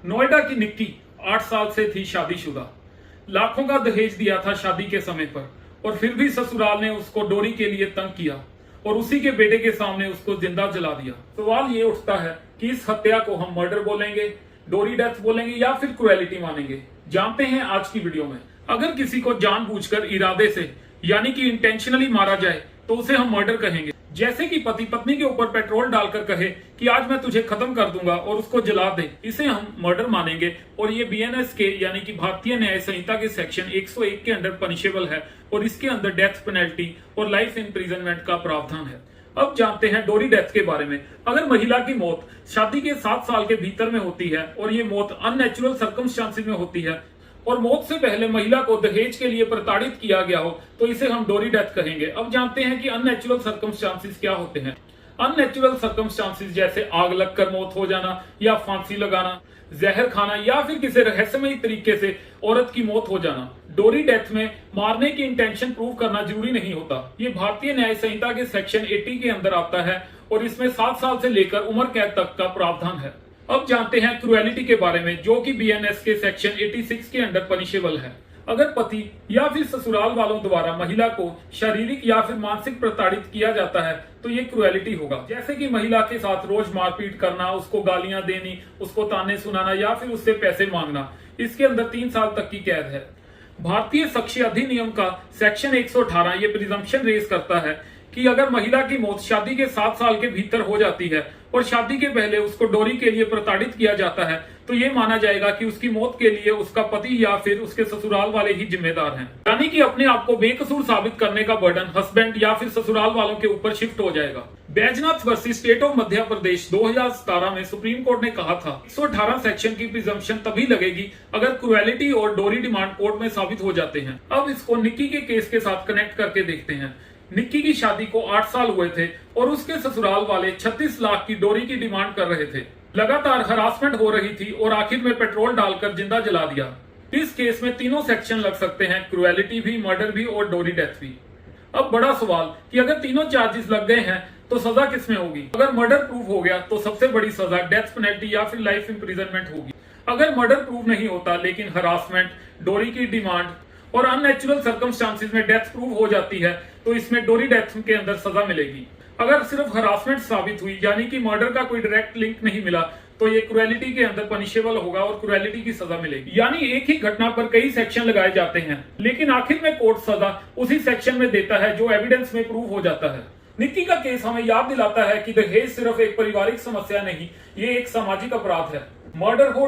नोएडा की निक्की 8 साल से थी शादीशुदा। लाखों का दहेज दिया था शादी के समय पर और फिर भी ससुराल ने उसको डोरी के लिए तंग किया और उसी के बेटे के सामने उसको जिंदा जला दिया। सवाल ये उठता है कि इस हत्या को हम मर्डर बोलेंगे, डोरी डेथ बोलेंगे या फिर क्रुएलिटी मानेंगे। जानते हैं आज की वीडियो में। अगर किसी को जानबूझकर इरादे से यानी कि इंटेंशनली मारा जाए तो उसे हम मर्डर कहेंगे। जैसे कि पति पत्नी के ऊपर पेट्रोल डालकर कहे कि आज मैं तुझे खत्म कर दूंगा और उसको जला दे, इसे हम मर्डर मानेंगे और ये बीएनएस के यानी कि भारतीय न्याय संहिता के सेक्शन 101 के अंडर पनिशेबल है और इसके अंदर डेथ पेनल्टी और लाइफ इम्प्रिजनमेंट का प्रावधान है। अब जानते हैं डोरी डेथ के बारे में। अगर महिला की मौत शादी के 7 साल के भीतर में होती है और ये मौत अननेचुरल सर्कमस्टांसेस में होती है और मौत से पहले महिला को दहेज के लिए प्रताड़ित किया गया हो तो इसे हम डोरी डेथ कहेंगे। अब जानते हैं कि अननेचुरल सर्कमस्टांसेस क्या होते हैं। अननेचुरल सर्कमस्टांसेस जैसे आग लगकर मौत हो जाना या फांसी लगाना, जहर खाना या फिर किसी रहस्यमयी तरीके से औरत की मौत हो जाना। डोरी डेथ में मारने की इंटेंशन प्रूव करना जरूरी नहीं होता। ये भारतीय न्याय संहिता के सेक्शन 80 के अंदर आता है और इसमें 7 साल से लेकर उम्र कैद तक का प्रावधान है। अब जानते हैं क्रुएलिटी के बारे में, जो कि बीएनएस के सेक्शन 86 के अंडर पनिशेबल है। अगर पति या फिर ससुराल वालों द्वारा महिला को शारीरिक या फिर मानसिक प्रताड़ित किया जाता है तो ये क्रुएलिटी होगा। जैसे कि महिला के साथ रोज मारपीट करना, उसको गालियां देनी, उसको ताने सुनाना या फिर उससे पैसे मांगना। इसके अंदर 3 साल तक की कैद है। भारतीय साक्ष्य अधिनियम का सेक्शन 118 ये प्रिजम्पशन रेज करता है कि अगर महिला की मौत शादी के 7 साल के भीतर हो जाती है और शादी के पहले उसको डोरी के लिए प्रताड़ित किया जाता है तो ये माना जाएगा कि उसकी मौत के लिए उसका पति या फिर उसके ससुराल वाले ही जिम्मेदार हैं। यानी कि अपने आप को बेकसूर साबित करने का बर्डन हस्बैंड या फिर ससुराल वालों के ऊपर शिफ्ट हो जाएगा। Baijnath versus state of Madhya Pradesh 2017 में सुप्रीम कोर्ट ने कहा था 118 सेक्शन की प्रिजम्पशन तभी लगेगी अगर क्रुएलिटी और डोरी डिमांड कोर्ट में साबित हो जाते हैं। अब इसको निक्की के केस के साथ कनेक्ट करके देखते हैं। निक्की की शादी को 8 साल हुए थे और उसके ससुराल वाले 36 लाख की डोरी की डिमांड कर रहे थे। लगातार हरासमेंट हो रही थी और आखिर में पेट्रोल डालकर जिंदा जला दिया। इस केस में तीनों सेक्शन लग सकते हैं, क्रुएलिटी भी, मर्डर भी और डोरी डेथ भी। अब बड़ा सवाल कि अगर तीनों चार्जेस लग गए हैं तो सजा किसमें होगी। अगर मर्डर प्रूव हो गया तो सबसे बड़ी सजा डेथ पेनल्टी या फिर लाइफ इम्प्रिजनमेंट होगी। अगर मर्डर प्रूव नहीं होता लेकिन हरासमेंट, डोरी की डिमांड और अननेचुरल सर्कमस्टांसेस में डेथ प्रूव हो जाती है तो इसमें डोरी डेथ के अंदर सजा मिलेगी। अगर सिर्फ हरासमेंट साबित हुई यानी कि मर्डर का कोई डायरेक्ट लिंक नहीं मिला तो ये क्रुएलिटी के अंदर पनिशेबल होगा और क्रुएलिटी की सजा मिलेगी। यानी एक ही घटना पर कई सेक्शन लगाए जाते हैं लेकिन आखिर में कोर्ट सजा उसी सेक्शन में देता है जो एविडेंस में प्रूव हो जाता है। निक्की का केस हमें याद दिलाता है कि दहेज सिर्फ एक पारिवारिक समस्या नहीं, ये एक सामाजिक अपराध है। मर्डर हो,